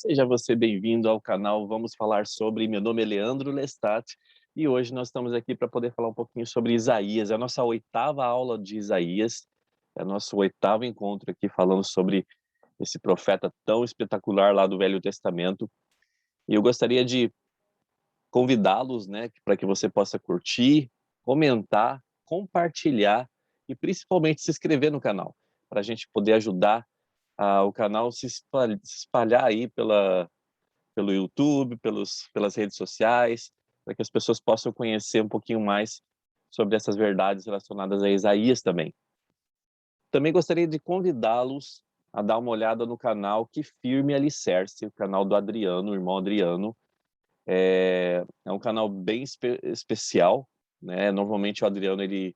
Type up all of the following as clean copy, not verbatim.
Seja você bem-vindo ao canal Vamos Falar Sobre. Meu nome é Leandro Lestat e hoje nós estamos aqui para poder falar um pouquinho sobre Isaías. É a nossa oitava aula de Isaías, é o nosso oitavo encontro aqui falando sobre esse profeta tão espetacular lá do Velho Testamento. E eu gostaria de convidá-los, né, para que você possa curtir, comentar, compartilhar e principalmente se inscrever no canal, para a gente poder ajudar o canal se espalhar aí pelo YouTube, pelas redes sociais, para que as pessoas possam conhecer um pouquinho mais sobre essas verdades relacionadas a Isaías também. Também gostaria de convidá-los a dar uma olhada no canal Que Firme Alicerce, o canal do Adriano, o irmão Adriano. É um canal bem especial, né? Normalmente o Adriano ele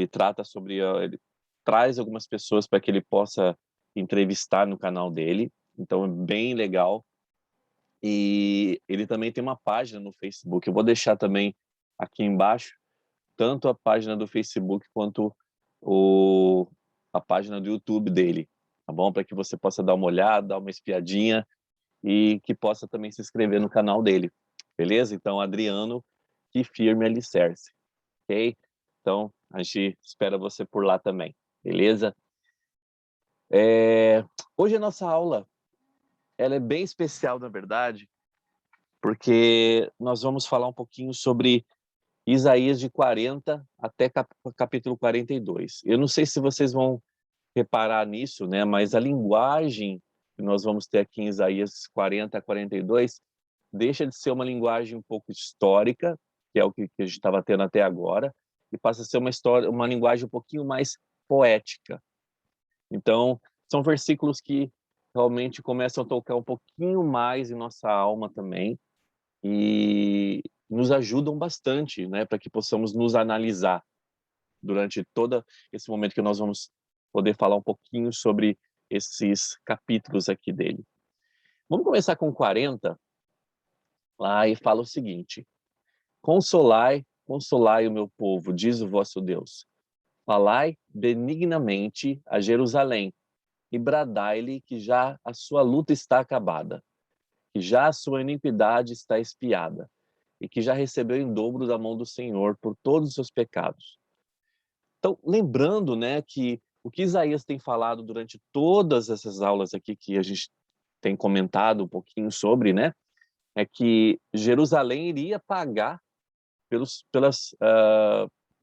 trata sobre, ele traz algumas pessoas para que ele possa entrevistar no canal dele, então é bem legal. E ele também tem uma página no Facebook. Eu vou deixar também aqui embaixo, tanto a página do Facebook quanto o, a página do YouTube dele, tá bom? Para que você possa dar uma olhada, dar uma espiadinha e que possa também se inscrever no canal dele, beleza? Então, Adriano, Que Firme Alicerce, ok? Então, a gente espera você por lá também, beleza? Hoje a nossa aula, ela é bem especial, na verdade, porque nós vamos falar um pouquinho sobre Isaías de 40 até capítulo 42. Eu não sei se vocês vão reparar nisso, né? Mas a linguagem que nós vamos ter aqui em Isaías 40 a 42 deixa de ser uma linguagem um pouco histórica, que é o que a gente estava tendo até agora, e passa a ser uma linguagem um pouquinho mais poética. Então, são versículos que realmente começam a tocar um pouquinho mais em nossa alma também, e nos ajudam bastante, né, para que possamos nos analisar durante todo esse momento que nós vamos poder falar um pouquinho sobre esses capítulos aqui dele. Vamos começar com 40, lá e fala o seguinte: Consolai, consolai o meu povo, diz o vosso Deus. Falai benignamente a Jerusalém e bradai-lhe que já a sua luta está acabada, que já a sua iniquidade está expiada, e que já recebeu em dobro da mão do Senhor por todos os seus pecados. Então, lembrando, né, que o que Isaías tem falado durante todas essas aulas aqui que a gente tem comentado um pouquinho sobre, né, é que Jerusalém iria pagar pelas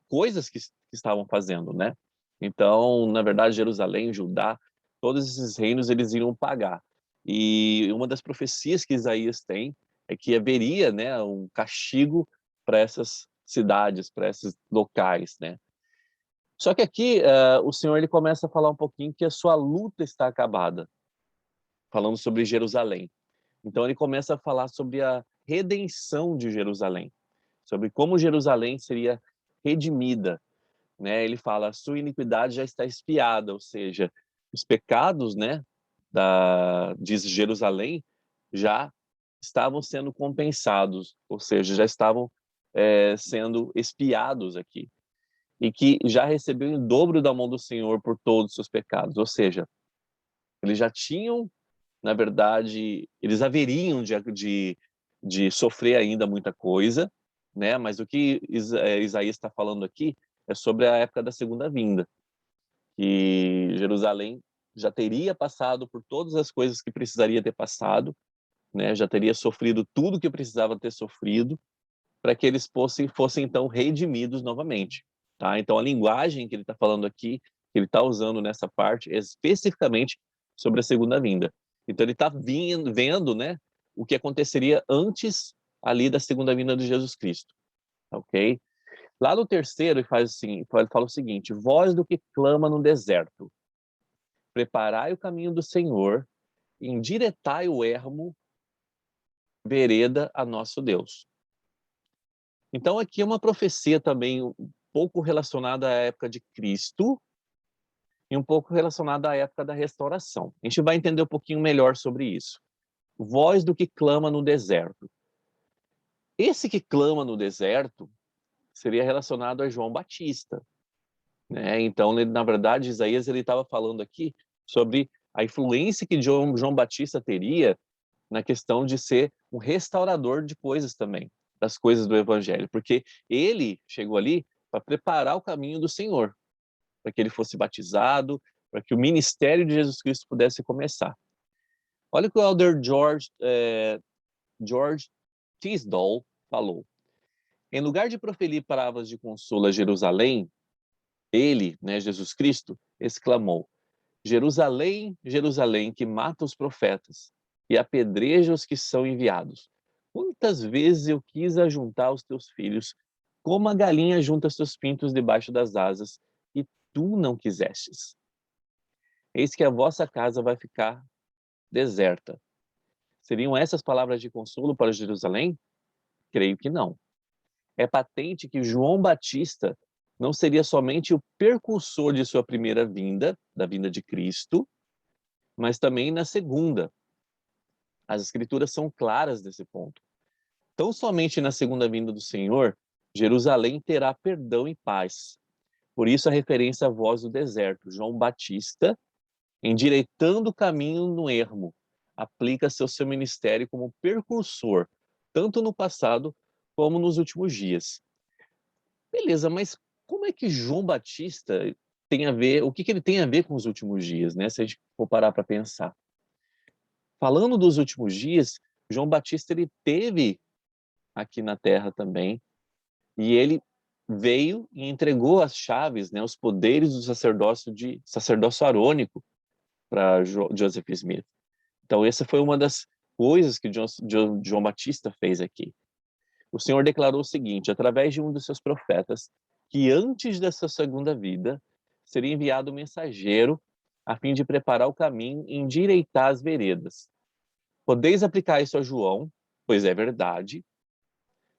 coisas que estavam fazendo, né? Então, na verdade, Jerusalém, Judá, todos esses reinos eles iriam pagar. E uma das profecias que Isaías tem é que haveria, né, um castigo para essas cidades, para esses locais, né? Só que aqui o Senhor ele começa a falar um pouquinho que a sua luta está acabada, falando sobre Jerusalém. Então ele começa a falar sobre a redenção de Jerusalém, sobre como Jerusalém seria redimida, né? Ele fala: a sua iniquidade já está expiada, ou seja, os pecados, né, de Jerusalém já estavam sendo compensados, ou seja, já estavam sendo expiados aqui, e que já recebeu em dobro da mão do Senhor por todos os seus pecados, ou seja, eles já tinham, na verdade, eles haveriam de sofrer ainda muita coisa, né? Mas o que Isaías está falando aqui é sobre a época da segunda vinda, que Jerusalém já teria passado por todas as coisas que precisaria ter passado, né? Já teria sofrido tudo que precisava ter sofrido, para que eles fossem então redimidos novamente, tá? Então a linguagem que ele está falando aqui, que ele está usando nessa parte, é especificamente sobre a segunda vinda. Então ele está vendo, né, o que aconteceria antes ali da segunda vinda de Jesus Cristo, ok? Lá no terceiro ele faz assim, ele fala o seguinte: voz do que clama no deserto, preparai o caminho do Senhor, endireitai o ermo, vereda a nosso Deus. Então aqui é uma profecia também um pouco relacionada à época de Cristo e um pouco relacionada à época da restauração. A gente vai entender um pouquinho melhor sobre isso. Voz do que clama no deserto. Esse que clama no deserto seria relacionado a João Batista, né? Então, na verdade, Isaías ele estava falando aqui sobre a influência que João Batista teria na questão de ser um restaurador de coisas também, das coisas do Evangelho, porque ele chegou ali para preparar o caminho do Senhor, para que ele fosse batizado, para que o ministério de Jesus Cristo pudesse começar. Olha o que o elder George Tisdall falou. Em lugar de proferir palavras de consolo a Jerusalém, ele, né, Jesus Cristo, exclamou: Jerusalém, Jerusalém, que mata os profetas e apedreja os que são enviados. Quantas vezes eu quis ajuntar os teus filhos, como a galinha junta seus pintos debaixo das asas, e tu não quisestes. Eis que a vossa casa vai ficar deserta. Seriam essas palavras de consolo para Jerusalém? Creio que não. É patente que João Batista não seria somente o precursor de sua primeira vinda, da vinda de Cristo, mas também na segunda. As escrituras são claras nesse ponto. Tão somente na segunda vinda do Senhor, Jerusalém terá perdão e paz. Por isso a referência à voz do deserto. João Batista, endireitando o caminho no ermo, aplica-se ao seu ministério como precursor, tanto no passado como nos últimos dias. Beleza, mas como é que João Batista tem a ver, o que ele tem a ver com os últimos dias, né? Se a gente for parar para pensar. Falando dos últimos dias, João Batista ele teve aqui na Terra também, e ele veio e entregou as chaves, né, os poderes do sacerdócio arônico para Joseph Smith. Então essa foi uma das coisas que João Batista fez aqui. O Senhor declarou o seguinte, através de um dos seus profetas, que antes dessa segunda vida seria enviado um mensageiro a fim de preparar o caminho e endireitar as veredas. Podeis aplicar isso a João, pois é verdade.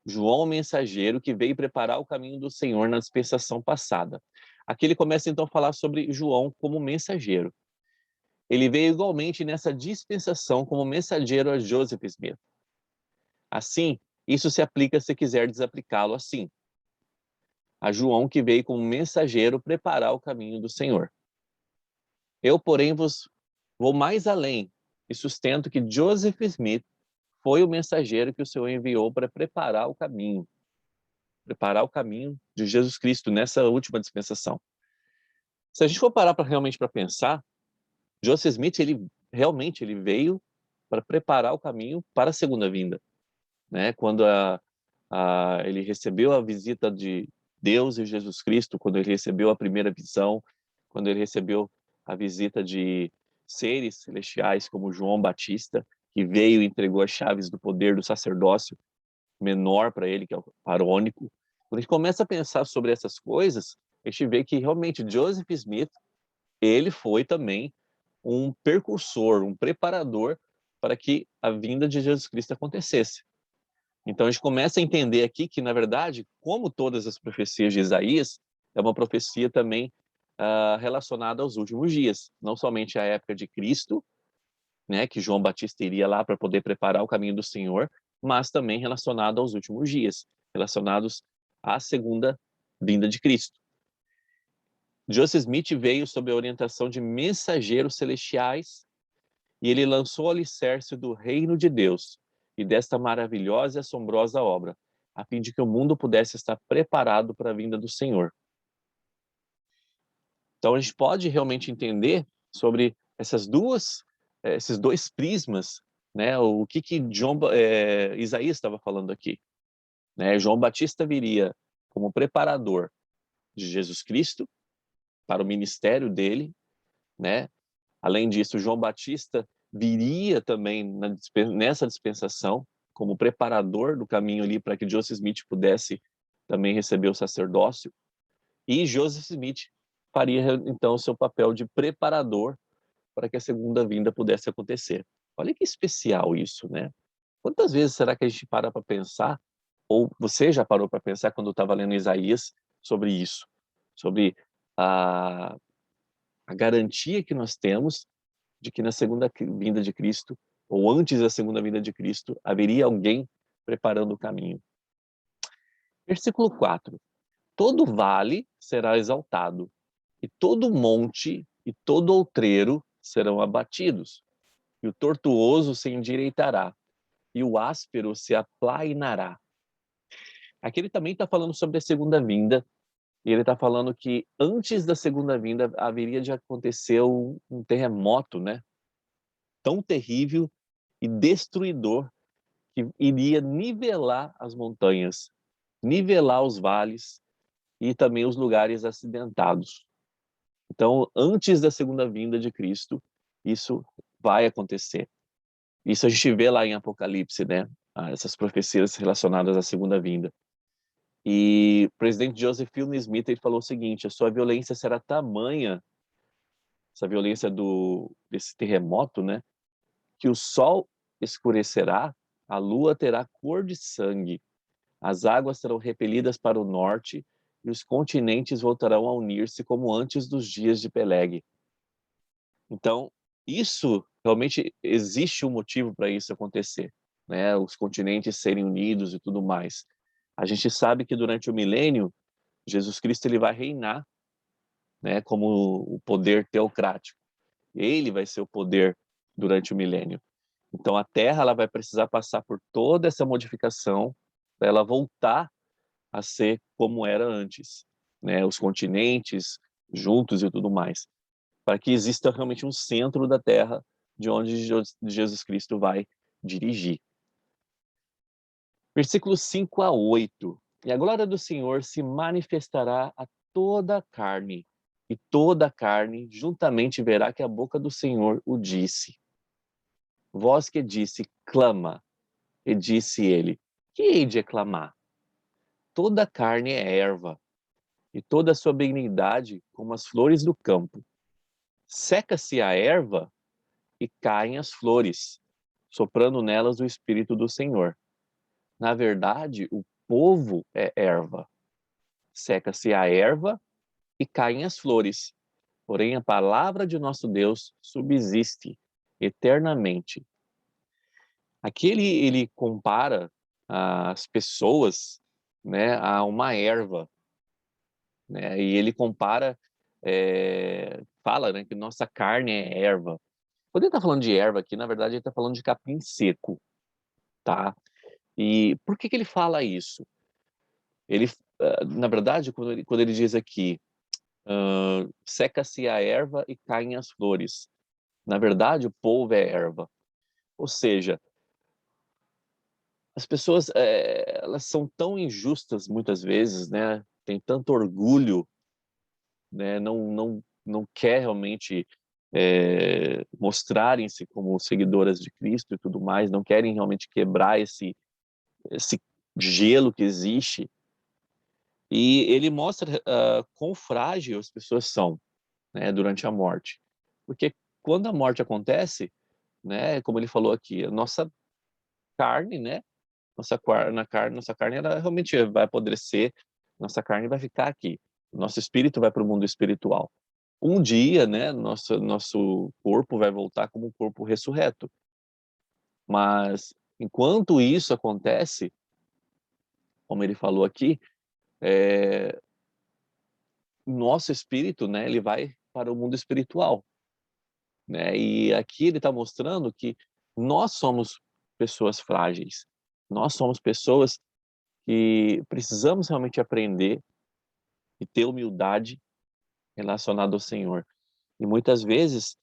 João, o mensageiro que veio preparar o caminho do Senhor na dispensação passada. Aqui ele começa então a falar sobre João como mensageiro. Ele veio igualmente nessa dispensação como mensageiro a Joseph Smith. Assim, isso se aplica se quiser desaplicá-lo assim. A João que veio como mensageiro preparar o caminho do Senhor. Eu, porém, vou mais além e sustento que Joseph Smith foi o mensageiro que o Senhor enviou para preparar o caminho de Jesus Cristo nessa última dispensação. Se a gente for parar realmente para pensar, Joseph Smith ele veio para preparar o caminho para a segunda vinda, né? Quando ele recebeu a visita de Deus e Jesus Cristo, quando ele recebeu a primeira visão, quando ele recebeu a visita de seres celestiais como João Batista, que veio e entregou as chaves do poder do sacerdócio menor para ele, que é o arônico. Quando a gente começa a pensar sobre essas coisas, a gente vê que realmente Joseph Smith, ele foi também um precursor, um preparador para que a vinda de Jesus Cristo acontecesse. Então a gente começa a entender aqui que, na verdade, como todas as profecias de Isaías, é uma profecia também relacionada aos últimos dias, não somente à época de Cristo, né, que João Batista iria lá para poder preparar o caminho do Senhor, mas também relacionado aos últimos dias, relacionados à segunda vinda de Cristo. Joseph Smith veio sob a orientação de mensageiros celestiais e ele lançou o alicerce do reino de Deus e desta maravilhosa e assombrosa obra, a fim de que o mundo pudesse estar preparado para a vinda do Senhor. Então a gente pode realmente entender sobre esses dois prismas, né? O que Isaías estava falando aqui, né? João Batista viria como preparador de Jesus Cristo para o ministério dele, né? Além disso, João Batista viria também nessa dispensação como preparador do caminho ali para que Joseph Smith pudesse também receber o sacerdócio. E Joseph Smith faria então o seu papel de preparador para que a segunda vinda pudesse acontecer. Olha que especial isso, né? Quantas vezes será que a gente para pensar, ou você já parou para pensar quando estava lendo Isaías sobre isso, sobre a garantia que nós temos de que na segunda vinda de Cristo, ou antes da segunda vinda de Cristo, haveria alguém preparando o caminho. Versículo 4. Todo vale será exaltado, e todo monte e todo outreiro serão abatidos, e o tortuoso se endireitará, e o áspero se aplainará. Aqui ele também está falando sobre a segunda vinda, e ele está falando que antes da segunda vinda haveria de acontecer um terremoto, né? Tão terrível e destruidor, que iria nivelar as montanhas, nivelar os vales e também os lugares acidentados. Então, antes da segunda vinda de Cristo, isso vai acontecer. Isso a gente vê lá em Apocalipse, né? Essas profecias relacionadas à segunda vinda. E o presidente Joseph Fielding Smith ele falou o seguinte: a sua violência será tamanha, essa violência desse terremoto, né? Que o sol escurecerá, a lua terá cor de sangue, as águas serão repelidas para o norte e os continentes voltarão a unir-se como antes dos dias de Peleg. Então, isso realmente existe um motivo para isso acontecer, né? Os continentes serem unidos e tudo mais. A gente sabe que durante o milênio, Jesus Cristo ele vai reinar, né, como o poder teocrático. Ele vai ser o poder durante o milênio. Então a Terra ela vai precisar passar por toda essa modificação para ela voltar a ser como era antes, né? Os continentes juntos e tudo mais, para que exista realmente um centro da Terra de onde Jesus Cristo vai dirigir. Versículos 5 a 8. E a glória do Senhor se manifestará a toda a carne, e toda a carne juntamente verá que a boca do Senhor o disse. Voz que disse, clama. E disse ele, que hei de clamar? Toda a carne é erva, e toda a sua benignidade como as flores do campo. Seca-se a erva e caem as flores, soprando nelas o Espírito do Senhor. Na verdade, o povo é erva. Seca-se a erva e caem as flores. Porém, a palavra de nosso Deus subsiste eternamente. Aqui ele compara as pessoas, né, a uma erva, né? E ele compara, fala, né, que nossa carne é erva. Quando ele está falando de erva aqui, na verdade, ele está falando de capim seco, tá? E por que ele fala isso? Ele, na verdade, quando ele diz aqui, seca-se a erva e caem as flores. Na verdade, o povo é erva. Ou seja, as pessoas, elas são tão injustas muitas vezes, né? Tem tanto orgulho, né? Não quer realmente mostrarem-se como seguidoras de Cristo e tudo mais, não querem realmente quebrar esse gelo que existe. E ele mostra quão frágil as pessoas são, né, durante a morte. Porque quando a morte acontece, né, como ele falou aqui, a nossa carne, né, nossa carne ela realmente vai apodrecer, nossa carne vai ficar aqui. Nosso espírito vai para o mundo espiritual. Um dia, né, nosso corpo vai voltar como um corpo ressurreto. Mas enquanto isso acontece, como ele falou aqui, é, nosso espírito, né, ele vai para o mundo espiritual, né? E aqui ele está mostrando que nós somos pessoas frágeis, nós somos pessoas que precisamos realmente aprender e ter humildade relacionada ao Senhor. E muitas vezes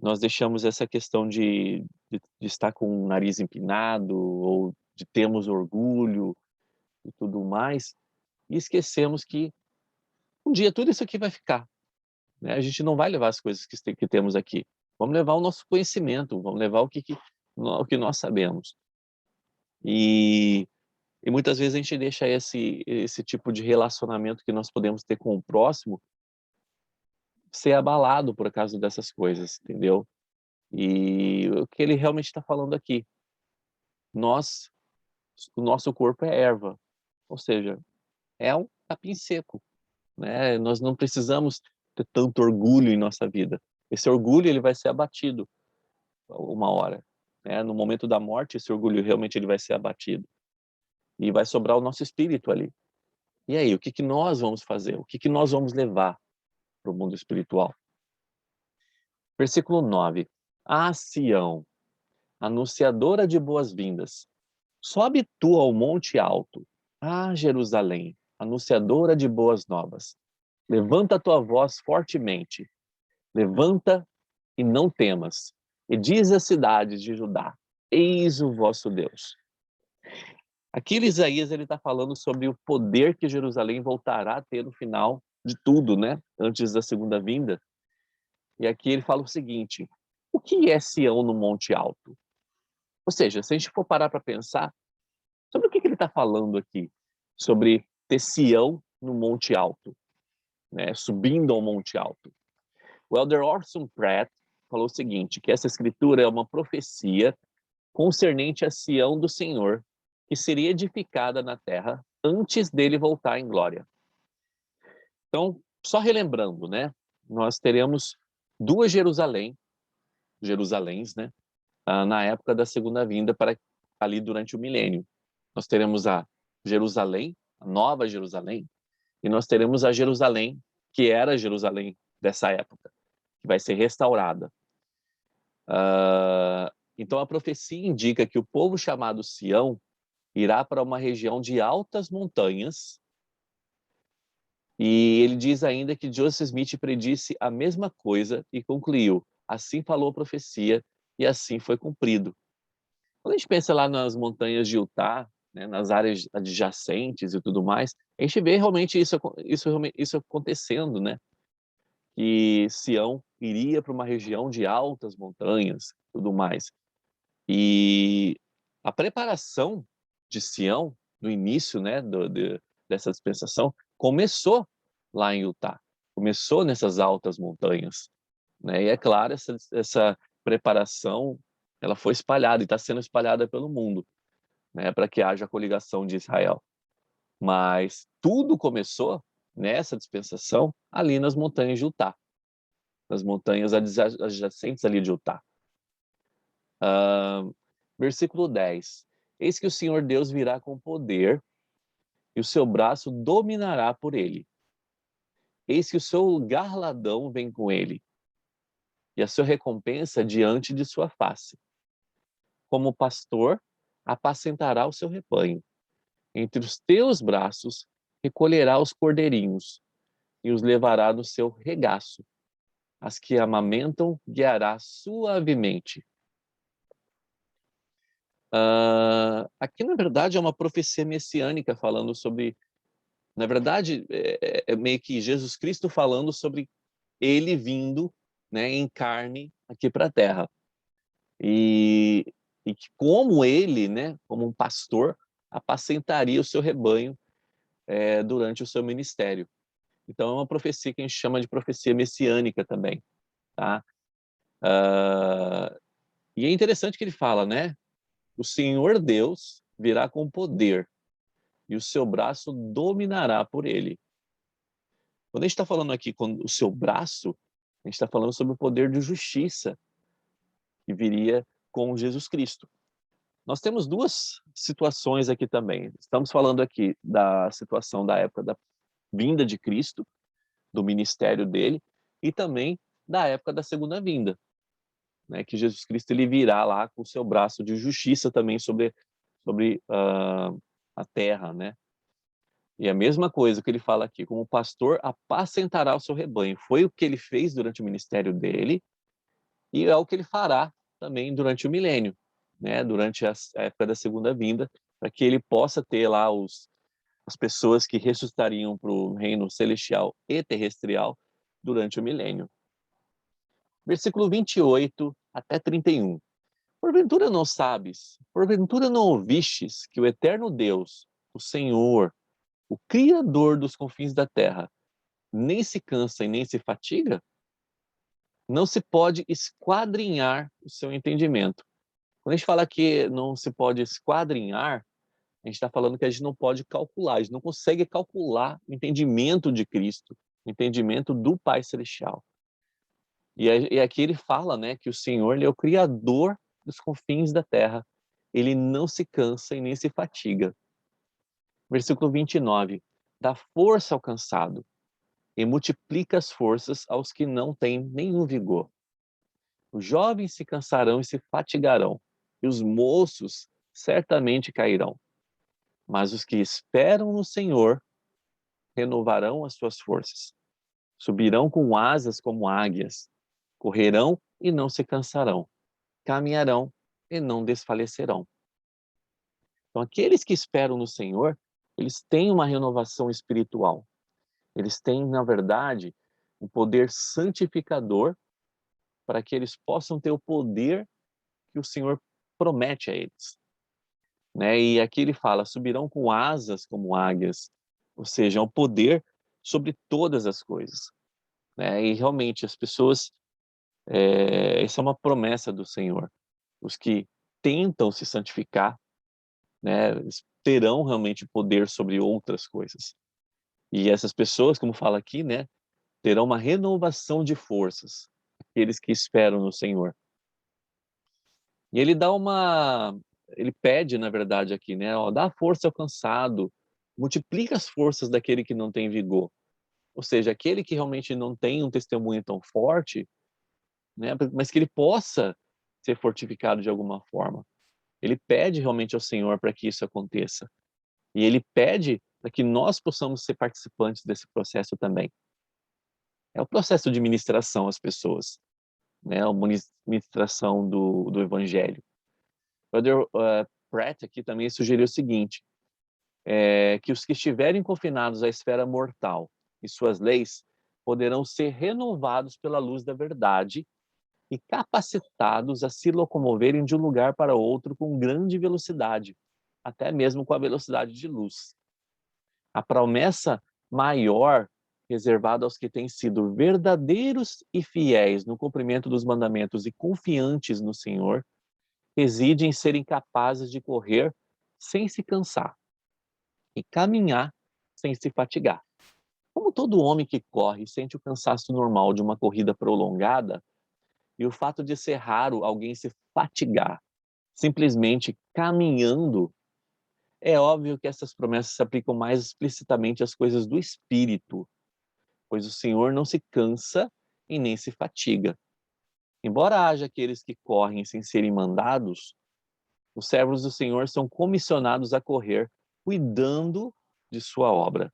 nós deixamos essa questão de estar com o nariz empinado ou de termos orgulho e tudo mais, e esquecemos que um dia tudo isso aqui vai ficar, né? A gente não vai levar as coisas que temos aqui. Vamos levar o nosso conhecimento, vamos levar o que nós sabemos. E, e muitas vezes a gente deixa esse tipo de relacionamento que nós podemos ter com o próximo ser abalado por causa dessas coisas, entendeu? E o que ele realmente está falando aqui, nós, o nosso corpo é erva, ou seja, é um capim seco, né? Nós não precisamos ter tanto orgulho em nossa vida. Esse orgulho ele vai ser abatido uma hora, né? No momento da morte, esse orgulho realmente ele vai ser abatido e vai sobrar o nosso espírito ali. E aí, o que nós vamos fazer? O que nós vamos levar para o mundo espiritual? Versículo 9. Ah, Sião, anunciadora de boas-vindas. Sobe tu ao monte alto, Jerusalém, anunciadora de boas novas. Levanta a tua voz fortemente. Levanta e não temas. E diz às cidades de Judá: eis o vosso Deus. Aqui Isaías está falando sobre o poder que Jerusalém voltará a ter no final de tudo, né? Antes da segunda vinda. E aqui ele fala o seguinte: o que é Sião no Monte Alto? Ou seja, se a gente for parar para pensar, sobre o que ele está falando aqui? Sobre ter Sião no Monte Alto, né? Subindo ao Monte Alto. O elder Orson Pratt falou o seguinte, que essa escritura é uma profecia concernente a Sião do Senhor, que seria edificada na terra antes dele voltar em glória. Então, só relembrando, né? Nós teremos duas Jerusaléns, né? Na época da segunda vinda, para ali durante o milênio. Nós teremos a Jerusalém, a nova Jerusalém, e nós teremos a Jerusalém, que era a Jerusalém dessa época, que vai ser restaurada. Então a profecia indica que o povo chamado Sião irá para uma região de altas montanhas, e ele diz ainda que Joseph Smith predisse a mesma coisa e concluiu: assim falou a profecia e assim foi cumprido. Quando a gente pensa lá nas montanhas de Utah, né, nas áreas adjacentes e tudo mais, a gente vê realmente isso acontecendo, né? Que Sião iria para uma região de altas montanhas, tudo mais. E a preparação de Sião, no início, né, dessa dispensação, começou lá em Utah, começou nessas altas montanhas, né? E é claro, essa preparação, ela foi espalhada e está sendo espalhada pelo mundo, né, para que haja a coligação de Israel. Mas tudo começou nessa dispensação ali nas montanhas de Utah, nas montanhas adjacentes ali de Utah. Versículo 10. Eis que o Senhor Deus virá com poder e o seu braço dominará por ele. Eis que o seu galardão vem com ele e a sua recompensa diante de sua face. Como pastor, apacentará o seu rebanho. Entre os teus braços recolherá os cordeirinhos e os levará no seu regaço. As que amamentam guiará suavemente. Aqui, na verdade, é uma profecia messiânica falando sobre... Na verdade, é meio que Jesus Cristo falando sobre ele vindo, né, em carne aqui para a Terra. E que como ele, né, como um pastor, apacentaria o seu rebanho durante o seu ministério. Então, é uma profecia que a gente chama de profecia messiânica também. Tá? E é interessante que ele fala, né? O Senhor Deus virá com poder e o seu braço dominará por ele. Quando a gente está falando aqui com o seu braço, a gente está falando sobre o poder de justiça que viria com Jesus Cristo. Nós temos duas situações aqui também. Estamos falando aqui da situação da época da vinda de Cristo, do ministério dele, e também da época da segunda vinda, né? Que Jesus Cristo ele virá lá com o seu braço de justiça também sobre a terra, né? E a mesma coisa que ele fala aqui, como pastor apacentará o seu rebanho. Foi o que ele fez durante o ministério dele e é o que ele fará também durante o milênio, né? Durante a época da segunda vinda, para que ele possa ter lá as pessoas que ressuscitariam para o reino celestial e terrestrial durante o milênio. Versículo 28 até 31. Porventura não sabes, porventura não ouvistes que o eterno Deus, o Senhor, o Criador dos confins da terra, nem se cansa e nem se fatiga? Não se pode esquadrinhar o seu entendimento. Quando a gente fala que não se pode esquadrinhar, a gente está falando que a gente não pode calcular, a gente não consegue calcular o entendimento de Cristo, o entendimento do Pai Celestial. E aqui ele fala, né, que o Senhor ele é o Criador dos confins da terra. Ele não se cansa e nem se fatiga. Versículo 29. Dá força ao cansado e multiplica as forças aos que não têm nenhum vigor. Os jovens se cansarão e se fatigarão, e os moços certamente cairão. Mas os que esperam no Senhor renovarão as suas forças. Subirão com asas como águias, correrão e não se cansarão, caminharão e não desfalecerão. Então, aqueles que esperam no Senhor, eles têm uma renovação espiritual. Eles têm, na verdade, um poder santificador para que eles possam ter o poder que o Senhor promete a eles. Né? E aqui ele fala, subirão com asas como águias, ou seja, é um poder sobre todas as coisas. Né? E realmente as pessoas, essa é uma promessa do Senhor. Os que tentam se santificar, né, terão realmente poder sobre outras coisas. E essas pessoas, como fala aqui, né, terão uma renovação de forças, aqueles que esperam no Senhor. E ele pede, na verdade, aqui, né, ó, dá força ao cansado, multiplica as forças daquele que não tem vigor. Ou seja, aquele que realmente não tem um testemunho tão forte, né, mas que ele possa ser fortificado de alguma forma. Ele pede realmente ao Senhor para que isso aconteça. E ele pede para que nós possamos ser participantes desse processo também. É o processo de ministração às pessoas, né? A ministração do Evangelho. O Brother Pratt aqui também sugeriu o seguinte, que os que estiverem confinados à esfera mortal e suas leis poderão ser renovados pela luz da verdade e capacitados a se locomoverem de um lugar para outro com grande velocidade, até mesmo com a velocidade de luz. A promessa maior reservada aos que têm sido verdadeiros e fiéis no cumprimento dos mandamentos e confiantes no Senhor reside em serem capazes de correr sem se cansar e caminhar sem se fatigar. Como todo homem que corre sente o cansaço normal de uma corrida prolongada e o fato de ser raro alguém se fatigar simplesmente caminhando, é óbvio que essas promessas se aplicam mais explicitamente às coisas do espírito, pois o Senhor não se cansa e nem se fatiga. Embora haja aqueles que correm sem serem mandados, os servos do Senhor são comissionados a correr, cuidando de sua obra.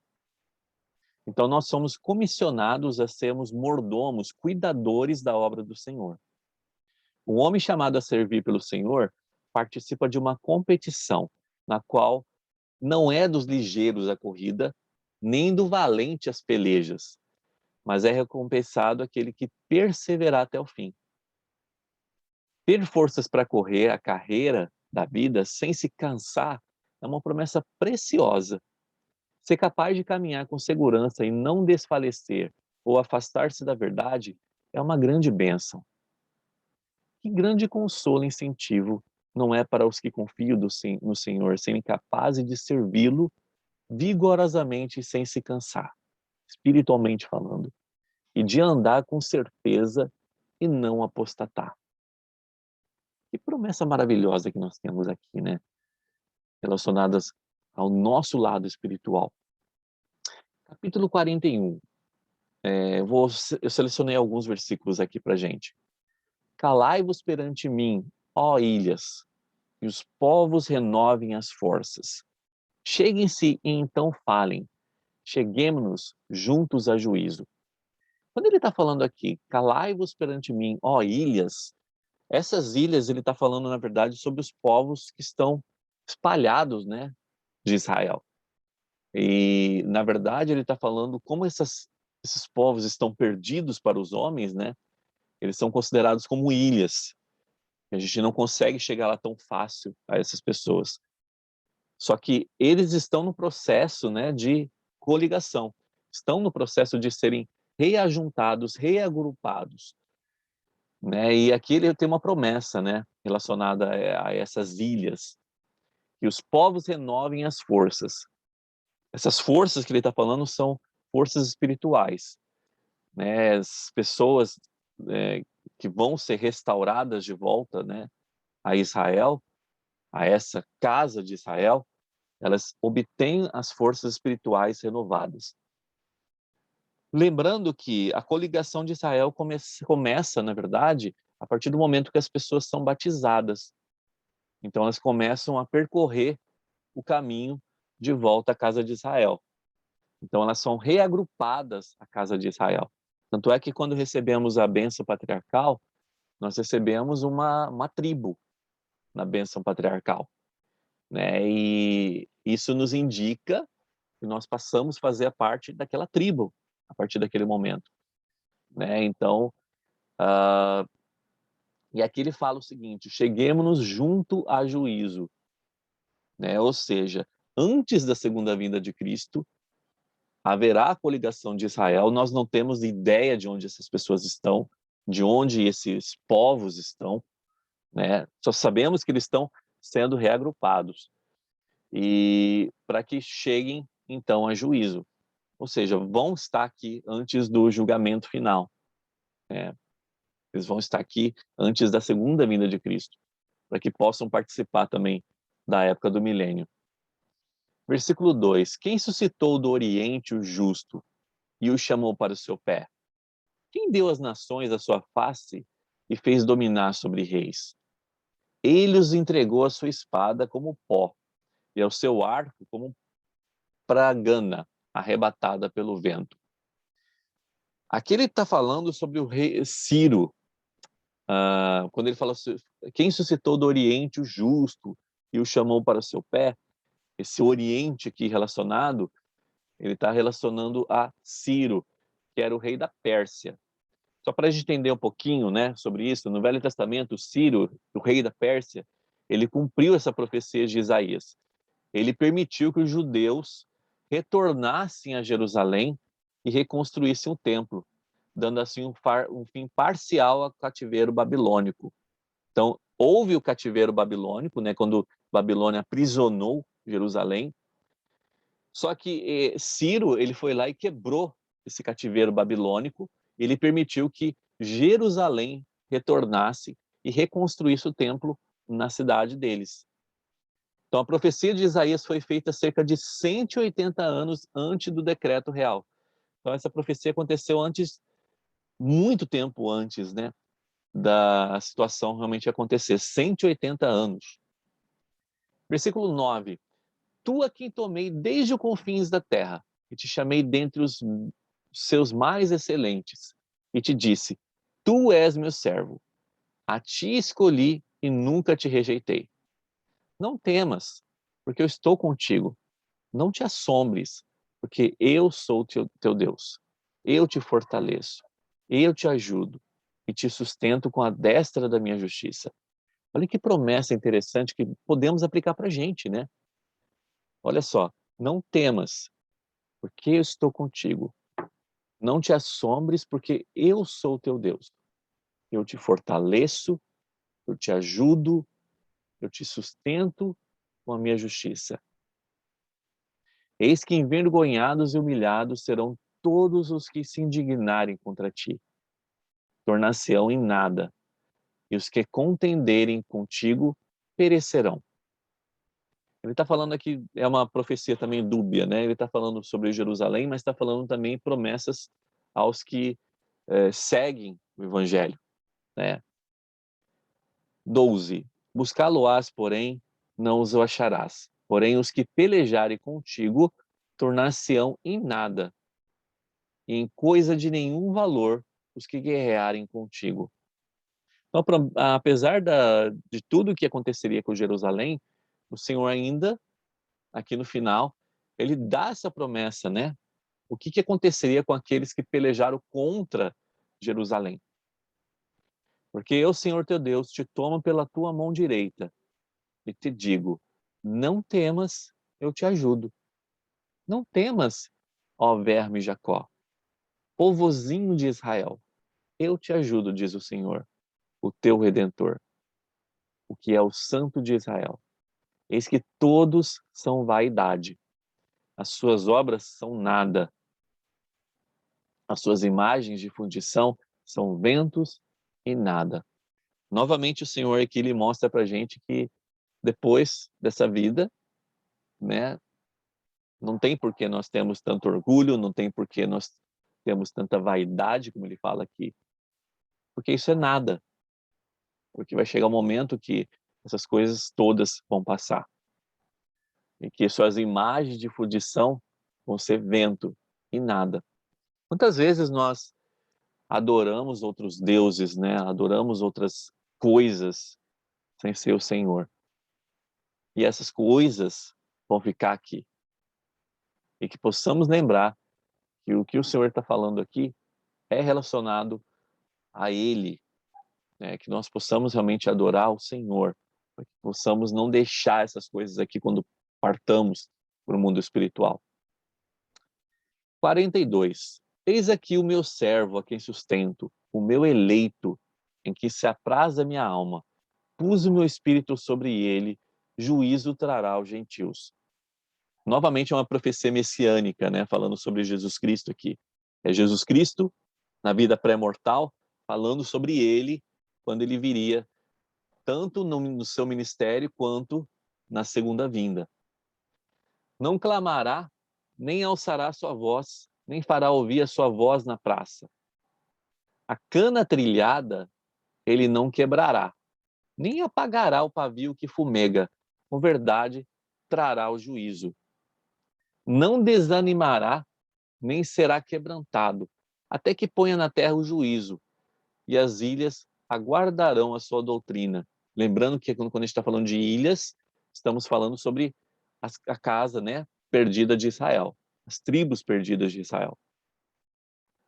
Então, nós somos comissionados a sermos mordomos, cuidadores da obra do Senhor. O homem chamado a servir pelo Senhor participa de uma competição, na qual não é dos ligeiros a corrida, nem do valente as pelejas, mas é recompensado aquele que perseverar até o fim. Ter forças para correr a carreira da vida sem se cansar é uma promessa preciosa. Ser capaz de caminhar com segurança e não desfalecer ou afastar-se da verdade é uma grande bênção. Que grande consolo e incentivo não é para os que confiam no Senhor serem capazes de servi-lo vigorosamente e sem se cansar, espiritualmente falando, e de andar com certeza e não apostatar. Que promessa maravilhosa que nós temos aqui, né? Relacionadas ao nosso lado espiritual. Capítulo 41. Eu selecionei alguns versículos aqui para gente. Calai-vos perante mim, ó ilhas, e os povos renovem as forças. Cheguem-se e então falem. Cheguemo-nos juntos a juízo. Quando ele está falando aqui, calai-vos perante mim, ó ilhas, essas ilhas ele está falando, na verdade, sobre os povos que estão espalhados, né, de Israel. E, na verdade, ele está falando como esses povos estão perdidos para os homens, né? Eles são considerados como ilhas. A gente não consegue chegar lá tão fácil a essas pessoas. Só que eles estão no processo, né, de coligação. Estão no processo de serem reajuntados, reagrupados. Né? E aqui ele tem uma promessa, né, relacionada a essas ilhas. Que os povos renovem as forças. Essas forças que ele está falando são forças espirituais, né? As pessoas que vão ser restauradas de volta, né, a Israel, a essa casa de Israel, elas obtêm as forças espirituais renovadas. Lembrando que a coligação de Israel começa, na verdade, a partir do momento que as pessoas são batizadas. Então elas começam a percorrer o caminho de volta à casa de Israel. Então elas são reagrupadas à casa de Israel. Tanto é que quando recebemos a bênção patriarcal, nós recebemos uma tribo na bênção patriarcal, né? E isso nos indica que nós passamos a fazer parte daquela tribo a partir daquele momento, né? Então, e aqui ele fala o seguinte: cheguemos-nos junto a juízo, né? Ou seja, antes da segunda vinda de Cristo, haverá a coligação de Israel. Nós não temos ideia de onde essas pessoas estão, de onde esses povos estão, né? Só sabemos que eles estão sendo reagrupados e para que cheguem então a juízo, ou seja, vão estar aqui antes do julgamento final, né? Eles vão estar aqui antes da segunda vinda de Cristo, para que possam participar também da época do milênio. Versículo 2: quem suscitou do Oriente o justo e o chamou para o seu pé? Quem deu às nações a sua face e fez dominar sobre reis? Ele os entregou a sua espada como pó e ao seu arco como pragana arrebatada pelo vento. Aqui ele está falando sobre o rei Ciro, quando ele fala quem suscitou do Oriente o justo e o chamou para o seu pé. Esse Oriente aqui relacionado, ele está relacionando a Ciro, que era o rei da Pérsia. Só para a gente entender um pouquinho, né, sobre isso, no Velho Testamento, Ciro, o rei da Pérsia, ele cumpriu essa profecia de Isaías. Ele permitiu que os judeus retornassem a Jerusalém e reconstruíssem o templo, dando assim um fim parcial ao cativeiro babilônico. Então, houve o cativeiro babilônico, né, quando Babilônia aprisionou Jerusalém. Só que Ciro, ele foi lá e quebrou esse cativeiro babilônico. Ele permitiu que Jerusalém retornasse e reconstruísse o templo na cidade deles. Então, a profecia de Isaías foi feita cerca de 180 anos antes do decreto real. Então, essa profecia aconteceu antes, muito tempo antes, né, da situação realmente acontecer, 180 anos. Versículo 9: tu a quem tomei desde os confins da terra, e te chamei dentre os seus mais excelentes, e te disse, tu és meu servo, a ti escolhi e nunca te rejeitei. Não temas, porque eu estou contigo. Não te assombres, porque eu sou teu Deus. Eu te fortaleço, eu te ajudo e te sustento com a destra da minha justiça. Olha que promessa interessante que podemos aplicar para a gente, né? Olha só, não temas, porque eu estou contigo. Não te assombres, porque eu sou teu Deus. Eu te fortaleço, eu te ajudo, eu te sustento com a minha justiça. Eis que envergonhados e humilhados serão todos os que se indignarem contra ti. Tornar-se-ão em nada, e os que contenderem contigo perecerão. Ele está falando aqui, é uma profecia também dúbia, né? Ele está falando sobre Jerusalém, mas está falando também promessas aos que seguem o Evangelho, né? 12. Buscá-lo-ás, porém, não os acharás. Porém, os que pelejarem contigo tornar-se-ão em nada, e em coisa de nenhum valor os que guerrearem contigo. Então, apesar de tudo que aconteceria com Jerusalém, o Senhor ainda, aqui no final, ele dá essa promessa, né? O que aconteceria com aqueles que pelejaram contra Jerusalém? Porque eu, Senhor teu Deus, te tomo pela tua mão direita e te digo, não temas, eu te ajudo. Não temas, ó verme Jacó, povozinho de Israel, eu te ajudo, diz o Senhor, o teu Redentor, o que é o Santo de Israel. Eis que todos são vaidade, as suas obras são nada, as suas imagens de fundição são ventos e nada. Novamente o Senhor aqui ele mostra para a gente que depois dessa vida, né, não tem por que nós temos tanto orgulho, não tem por que nós temos tanta vaidade, como ele fala aqui, porque isso é nada. Porque vai chegar um momento que essas coisas todas vão passar. E que suas imagens de fundição vão ser vento e nada. Quantas vezes nós adoramos outros deuses, né? Adoramos outras coisas sem ser o Senhor. E essas coisas vão ficar aqui. E que possamos lembrar que o que o Senhor está falando aqui é relacionado a Ele, né? Que nós possamos realmente adorar o Senhor, para que possamos não deixar essas coisas aqui quando partamos para o mundo espiritual. 42. Eis aqui o meu servo a quem sustento, o meu eleito, em que se apraz a minha alma. Pus o meu espírito sobre ele, juízo trará aos gentios. Novamente é uma profecia messiânica, né? Falando sobre Jesus Cristo aqui. É Jesus Cristo, na vida pré-mortal, falando sobre ele, quando ele viria, tanto no seu ministério, quanto na segunda vinda. Não clamará, nem alçará sua voz, nem fará ouvir a sua voz na praça. A cana trilhada ele não quebrará, nem apagará o pavio que fumega. Com verdade, trará o juízo. Não desanimará, nem será quebrantado, até que ponha na terra o juízo, e as ilhas aguardarão a sua doutrina. Lembrando que quando a gente está falando de ilhas, estamos falando sobre a casa, né, perdida de Israel, as tribos perdidas de Israel.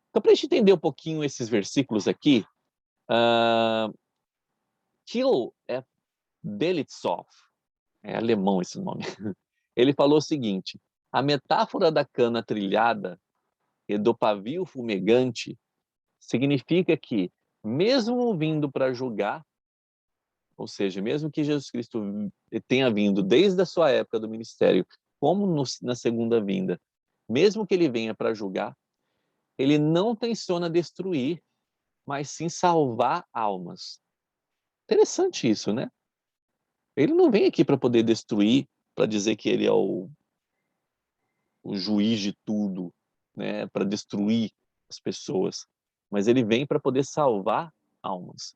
Então, para a gente entender um pouquinho esses versículos aqui, Till Belitsov, é alemão esse nome, ele falou o seguinte: a metáfora da cana trilhada e do pavio fumegante significa que, mesmo vindo para julgar, ou seja, mesmo que Jesus Cristo tenha vindo desde a sua época do ministério, como na segunda vinda, mesmo que ele venha para julgar, ele não tenciona destruir, mas sim salvar almas. Interessante isso, né? Ele não vem aqui para poder destruir, para dizer que ele é o juiz de tudo, né? Para destruir as pessoas, mas ele vem para poder salvar almas.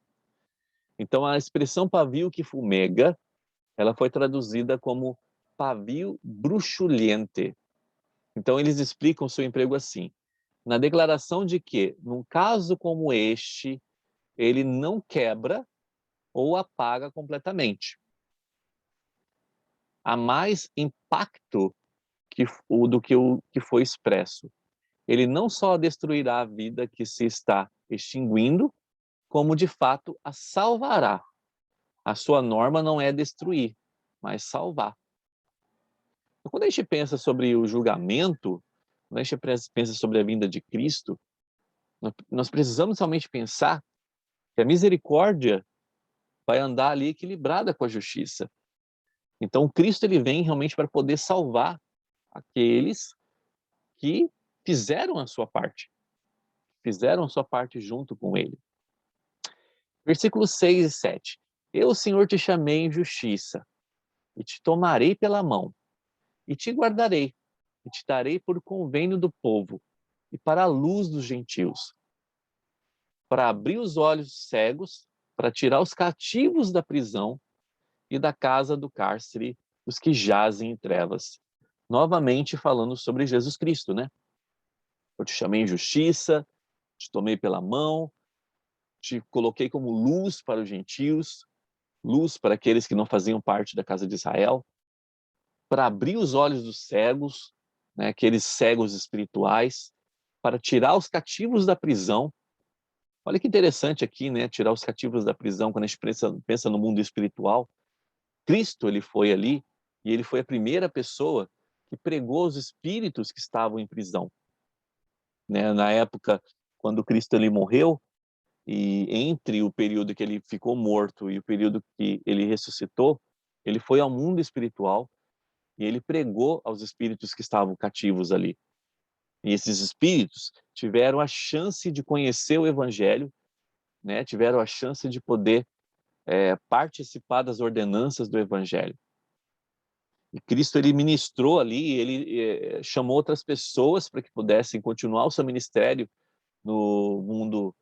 Então a expressão pavio que fumega, ela foi traduzida como pavio bruxulente. Então eles explicam o seu emprego assim: na declaração de que, num caso como este, ele não quebra ou apaga completamente. Há mais impacto do que o que foi expresso. Ele não só destruirá a vida que se está extinguindo, como de fato a salvará. A sua norma não é destruir, mas salvar. Então, quando a gente pensa sobre o julgamento, quando a gente pensa sobre a vinda de Cristo, nós precisamos realmente pensar que a misericórdia vai andar ali equilibrada com a justiça. Então, Cristo ele vem realmente para poder salvar aqueles que fizeram a sua parte junto com ele. Versículos 6 e 7. Eu, Senhor, te chamei em justiça, e te tomarei pela mão, e te guardarei, e te darei por convênio do povo, e para a luz dos gentios, para abrir os olhos dos cegos, para tirar os cativos da prisão, e da casa do cárcere os que jazem em trevas. Novamente falando sobre Jesus Cristo, né? Eu te chamei em justiça, te tomei pela mão, te coloquei como luz para os gentios, luz para aqueles que não faziam parte da casa de Israel, para abrir os olhos dos cegos, né, aqueles cegos espirituais, para tirar os cativos da prisão. Olha que interessante aqui, né, tirar os cativos da prisão, quando a gente pensa no mundo espiritual. Cristo, ele foi ali, e ele foi a primeira pessoa que pregou os espíritos que estavam em prisão. Né? Na época, quando Cristo ele morreu, e entre o período que ele ficou morto e o período que ele ressuscitou, ele foi ao mundo espiritual e ele pregou aos espíritos que estavam cativos ali. E esses espíritos tiveram a chance de conhecer o evangelho, né? Tiveram a chance de poder participar das ordenanças do evangelho. E Cristo ele ministrou ali, ele chamou outras pessoas para que pudessem continuar o seu ministério no mundo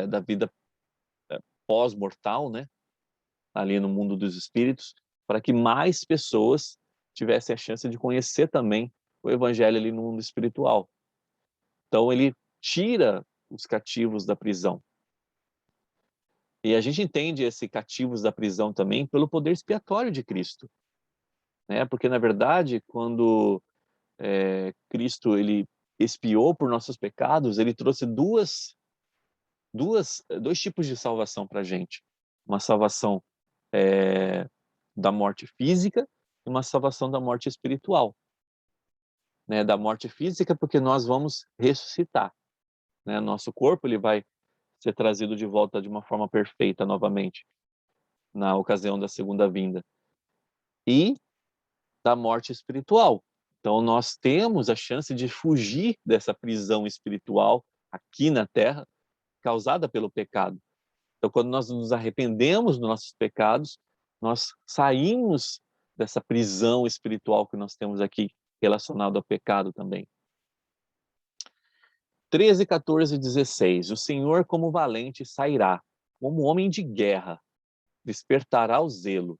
da vida pós-mortal, né? ali no mundo dos espíritos, para que mais pessoas tivessem a chance de conhecer também o evangelho ali no mundo espiritual. Então ele tira os cativos da prisão. E a gente entende esse cativos da prisão também pelo poder expiatório de Cristo, né? Porque na verdade, quando Cristo ele expiou por nossos pecados, ele trouxe dois tipos de salvação para a gente. Uma salvação da morte física e uma salvação da morte espiritual. Né? Da morte física, porque nós vamos ressuscitar. Né? Nosso corpo ele vai ser trazido de volta de uma forma perfeita novamente, na ocasião da segunda vinda. E da morte espiritual. Então, nós temos a chance de fugir dessa prisão espiritual aqui na Terra, causada pelo pecado. Então, quando nós nos arrependemos dos nossos pecados, nós saímos dessa prisão espiritual que nós temos aqui, relacionado ao pecado também. 13, 14 e 16. O Senhor, como valente, sairá, como homem de guerra, despertará o zelo.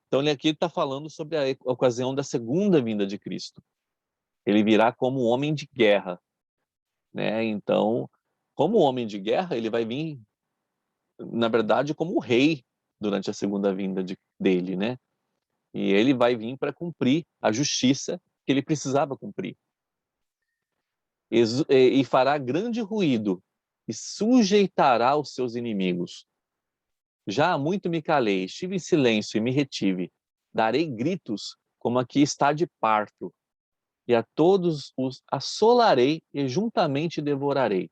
Então, ele aqui está falando sobre a ocasião da segunda vinda de Cristo. Ele virá como homem de guerra, né? Então, como homem de guerra, ele vai vir, na verdade, como rei durante a segunda vinda dele, né? E ele vai vir para cumprir a justiça que ele precisava cumprir. E fará grande ruído e sujeitará os seus inimigos. Já há muito me calei, estive em silêncio e me retive. Darei gritos como aqui está de parto, e a todos os assolarei e juntamente devorarei.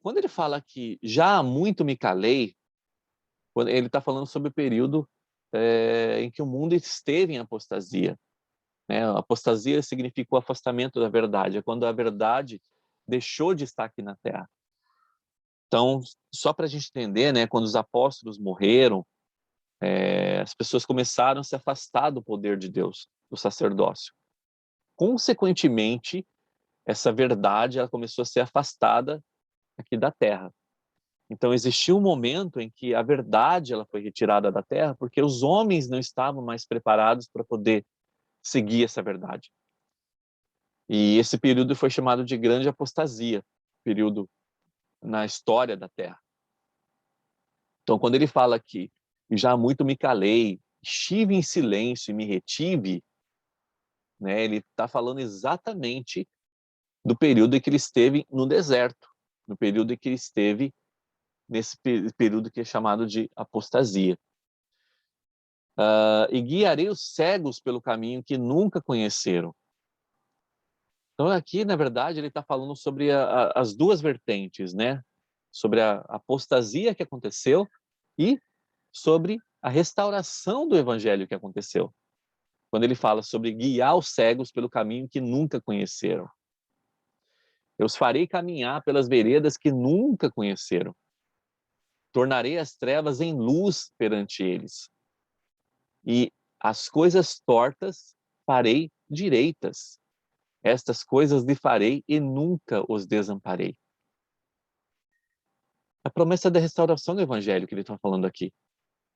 Quando ele fala que já há muito me calei, ele está falando sobre o período em que o mundo esteve em apostasia. Né? A apostasia significa o afastamento da verdade, é quando a verdade deixou de estar aqui na Terra. Então, só para a gente entender, né, quando os apóstolos morreram, as pessoas começaram a se afastar do poder de Deus, do sacerdócio. Consequentemente, essa verdade ela começou a ser afastada aqui da Terra. Então, existiu um momento em que a verdade ela foi retirada da Terra porque os homens não estavam mais preparados para poder seguir essa verdade. E esse período foi chamado de Grande Apostasia, período na história da Terra. Então, quando ele fala aqui, já muito me calei, estive em silêncio e me retive, né, ele está falando exatamente do período em que ele esteve no deserto, no período em que ele esteve nesse período que é chamado de apostasia. E guiarei os cegos pelo caminho que nunca conheceram. Então aqui, na verdade, ele está falando sobre as duas vertentes, né? Sobre a apostasia que aconteceu e sobre a restauração do evangelho que aconteceu. Quando ele fala sobre guiar os cegos pelo caminho que nunca conheceram. Eu os farei caminhar pelas veredas que nunca conheceram. Tornarei as trevas em luz perante eles. E as coisas tortas farei direitas. Estas coisas lhe farei e nunca os desamparei. A promessa da restauração do evangelho que ele está falando aqui,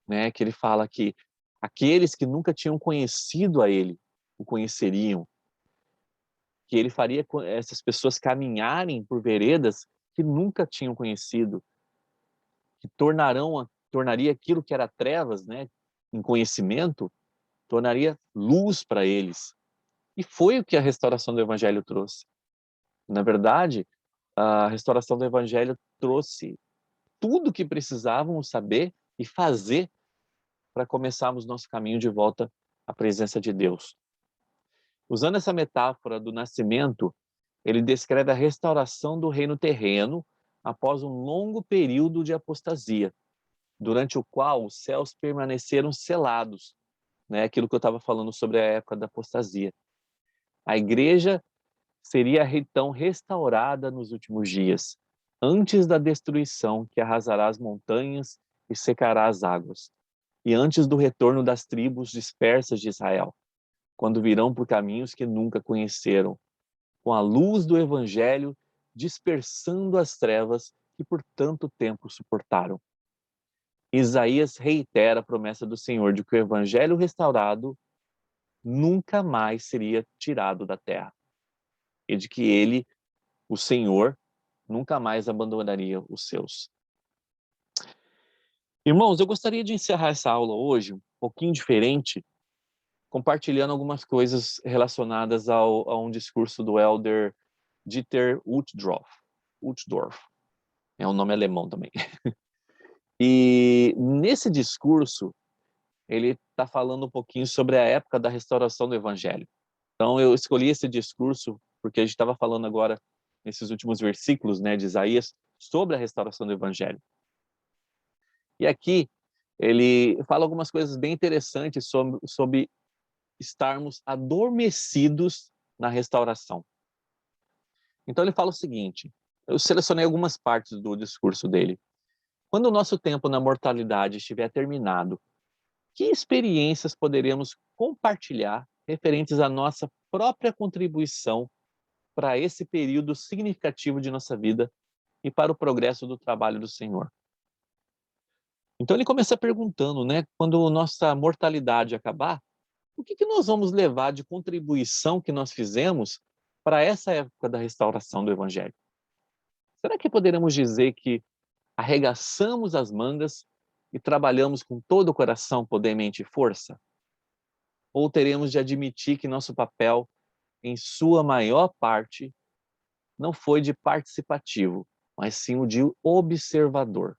né? Que ele fala que aqueles que nunca tinham conhecido a ele, o conheceriam, que ele faria essas pessoas caminharem por veredas que nunca tinham conhecido, que tornaria aquilo que era trevas, né, em conhecimento, tornaria luz para eles. E foi o que a restauração do evangelho trouxe. Na verdade, a restauração do evangelho trouxe tudo o que precisávamos saber e fazer para começarmos nosso caminho de volta à presença de Deus. Usando essa metáfora do nascimento, ele descreve a restauração do reino terreno após um longo período de apostasia, durante o qual os céus permaneceram selados, né? Aquilo que eu estava falando sobre a época da apostasia. A igreja seria então restaurada nos últimos dias, antes da destruição que arrasará as montanhas e secará as águas, e antes do retorno das tribos dispersas de Israel, quando virão por caminhos que nunca conheceram, com a luz do evangelho dispersando as trevas que por tanto tempo suportaram. Isaías reitera a promessa do Senhor de que o evangelho restaurado nunca mais seria tirado da terra e de que ele, o Senhor, nunca mais abandonaria os seus. Irmãos, eu gostaria de encerrar essa aula hoje um pouquinho diferente, compartilhando algumas coisas relacionadas a um discurso do elder Dieter Uchtdorf. É um nome alemão também. E nesse discurso, ele está falando um pouquinho sobre a época da restauração do evangelho. Então, eu escolhi esse discurso porque a gente estava falando agora, nesses últimos versículos, né, de Isaías, sobre a restauração do evangelho. E aqui, ele fala algumas coisas bem interessantes sobre estarmos adormecidos na restauração. Então, ele fala o seguinte, eu selecionei algumas partes do discurso dele. Quando o nosso tempo na mortalidade estiver terminado, que experiências poderemos compartilhar referentes à nossa própria contribuição para esse período significativo de nossa vida e para o progresso do trabalho do Senhor? Então ele começa perguntando, né, quando nossa mortalidade acabar, o que nós vamos levar de contribuição que nós fizemos para essa época da restauração do Evangelho? Será que poderemos dizer que arregaçamos as mangas e trabalhamos com todo o coração, poder, mente e força? Ou teremos de admitir que nosso papel, em sua maior parte, não foi de participativo, mas sim o de observador?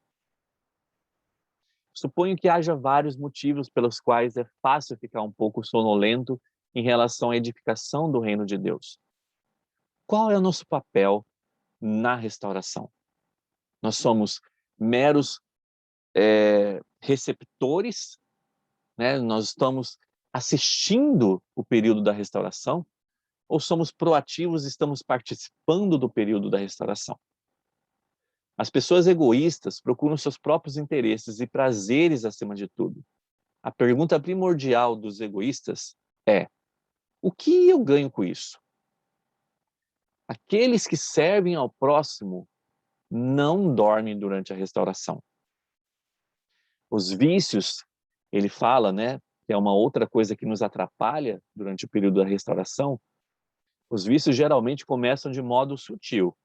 Suponho que haja vários motivos pelos quais é fácil ficar um pouco sonolento em relação à edificação do reino de Deus. Qual é o nosso papel na restauração? Nós somos meros receptores, né? Nós estamos assistindo o período da restauração, ou somos proativos e estamos participando do período da restauração? As pessoas egoístas procuram seus próprios interesses e prazeres acima de tudo. A pergunta primordial dos egoístas é: o que eu ganho com isso? Aqueles que servem ao próximo não dormem durante a restauração. Os vícios, ele fala, né, que é uma outra coisa que nos atrapalha durante o período da restauração. Os vícios geralmente começam de modo sutil.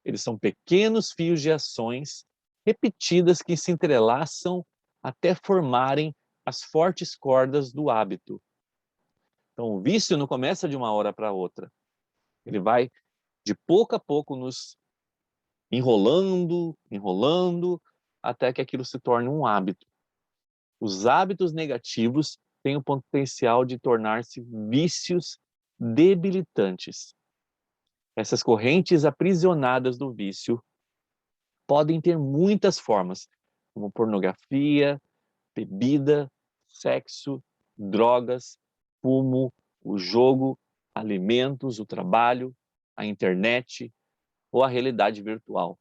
Eles são pequenos fios de ações repetidas que se entrelaçam até formarem as fortes cordas do hábito. Então, o vício não começa de uma hora para outra. Ele vai, de pouco a pouco, nos enrolando, até que aquilo se torne um hábito. Os hábitos negativos têm o potencial de tornar-se vícios debilitantes. Essas correntes aprisionadas do vício podem ter muitas formas, como pornografia, bebida, sexo, drogas, fumo, o jogo, alimentos, o trabalho, a internet ou a realidade virtual.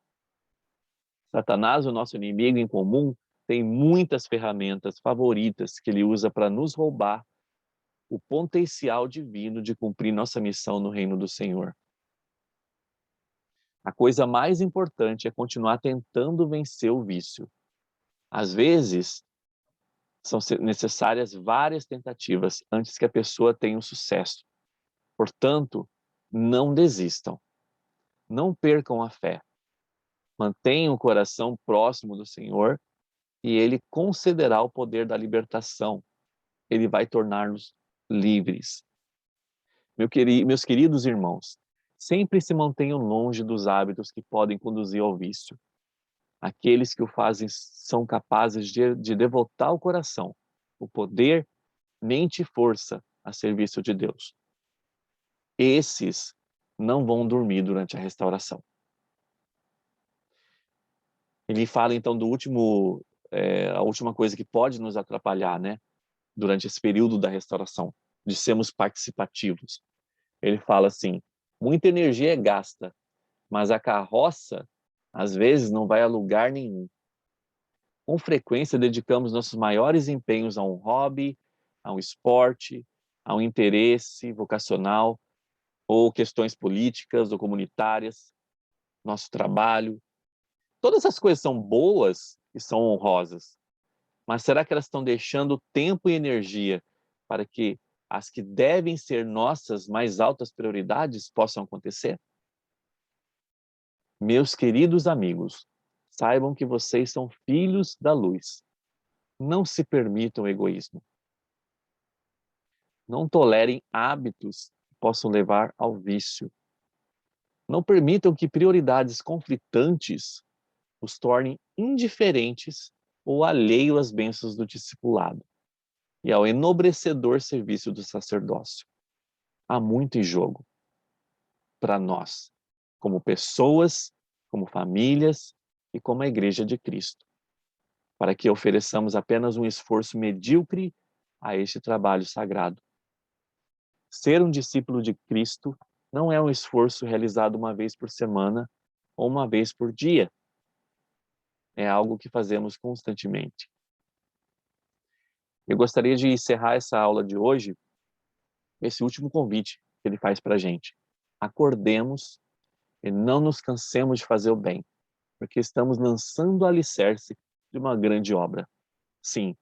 Satanás, o nosso inimigo em comum, tem muitas ferramentas favoritas que ele usa para nos roubar o potencial divino de cumprir nossa missão no reino do Senhor. A coisa mais importante é continuar tentando vencer o vício. Às vezes, são necessárias várias tentativas antes que a pessoa tenha um sucesso. Portanto, não desistam. Não percam a fé. Mantenham o coração próximo do Senhor e Ele concederá o poder da libertação. Ele vai tornar-nos livres. Meus queridos irmãos, sempre se mantenham longe dos hábitos que podem conduzir ao vício. Aqueles que o fazem são capazes de devotar o coração, o poder, mente e força a serviço de Deus. Esses não vão dormir durante a restauração. Ele fala então do a última coisa que pode nos atrapalhar, né, durante esse período da restauração, de sermos participativos. Ele fala assim: muita energia é gasta, mas a carroça às vezes não vai a lugar nenhum. Com frequência dedicamos nossos maiores empenhos a um hobby, a um esporte, a um interesse vocacional, ou questões políticas ou comunitárias, nosso trabalho, Todas as coisas são boas e são honrosas, mas será que elas estão deixando tempo e energia para que as que devem ser nossas mais altas prioridades possam acontecer? Meus queridos amigos, saibam que vocês são filhos da luz. Não se permitam egoísmo. Não tolerem hábitos que possam levar ao vício. Não permitam que prioridades conflitantes os tornem indiferentes ou alheios às bênçãos do discipulado e ao enobrecedor serviço do sacerdócio. Há muito em jogo para nós, como pessoas, como famílias e como a Igreja de Cristo, para que ofereçamos apenas um esforço medíocre a este trabalho sagrado. Ser um discípulo de Cristo não é um esforço realizado uma vez por semana ou uma vez por dia. É algo que fazemos constantemente. Eu gostaria de encerrar essa aula de hoje, esse último convite que ele faz para a gente. Acordemos e não nos cansemos de fazer o bem, porque estamos lançando o alicerce de uma grande obra. Sim,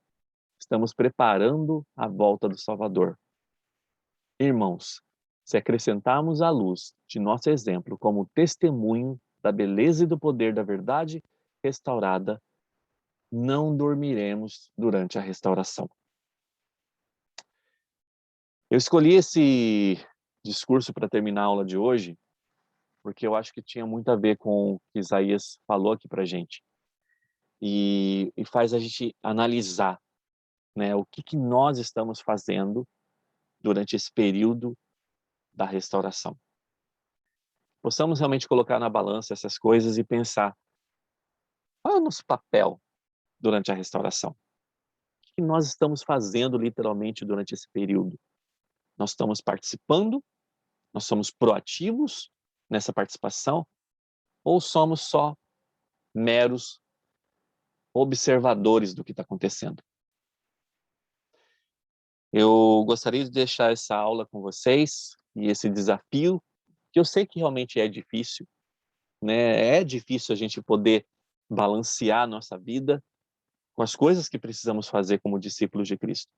estamos preparando a volta do Salvador. Irmãos, se acrescentarmos a luz de nosso exemplo como testemunho da beleza e do poder da verdade restaurada, não dormiremos durante a restauração. Eu escolhi esse discurso para terminar a aula de hoje, porque eu acho que tinha muito a ver com o que Isaías falou aqui para a gente. E faz a gente analisar, né, o que nós estamos fazendo durante esse período da restauração. Possamos realmente colocar na balança essas coisas e pensar, qual é o nosso papel durante a restauração? O que nós estamos fazendo literalmente durante esse período? Nós estamos participando? Nós somos proativos nessa participação? Ou somos só meros observadores do que está acontecendo? Eu gostaria de deixar essa aula com vocês e esse desafio, que eu sei que realmente é difícil, né? É difícil a gente poder balancear a nossa vida com as coisas que precisamos fazer como discípulos de Cristo.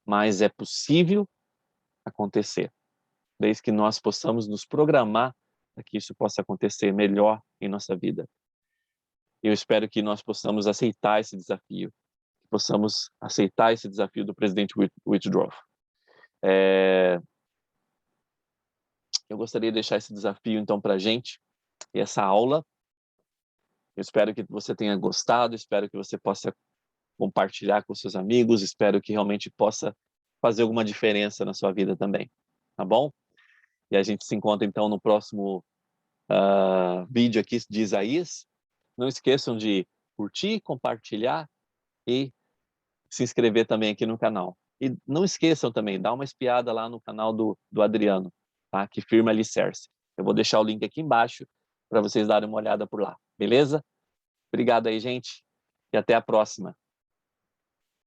Mas é possível acontecer, desde que nós possamos nos programar para que isso possa acontecer melhor em nossa vida. Eu espero que nós possamos aceitar esse desafio, que possamos aceitar esse desafio do presidente Woodrow. Eu gostaria de deixar esse desafio, então, para a gente, e essa aula. Eu espero que você tenha gostado, espero que você possa compartilhar com seus amigos, espero que realmente possa fazer alguma diferença na sua vida também, tá bom? E a gente se encontra, então, no próximo vídeo aqui de Isaías. Não esqueçam de curtir, compartilhar e se inscrever também aqui no canal. E não esqueçam também, dá uma espiada lá no canal do Adriano, tá? Que firma Alicerce. Eu vou deixar o link aqui embaixo para vocês darem uma olhada por lá, beleza? Obrigado aí, gente, e até a próxima.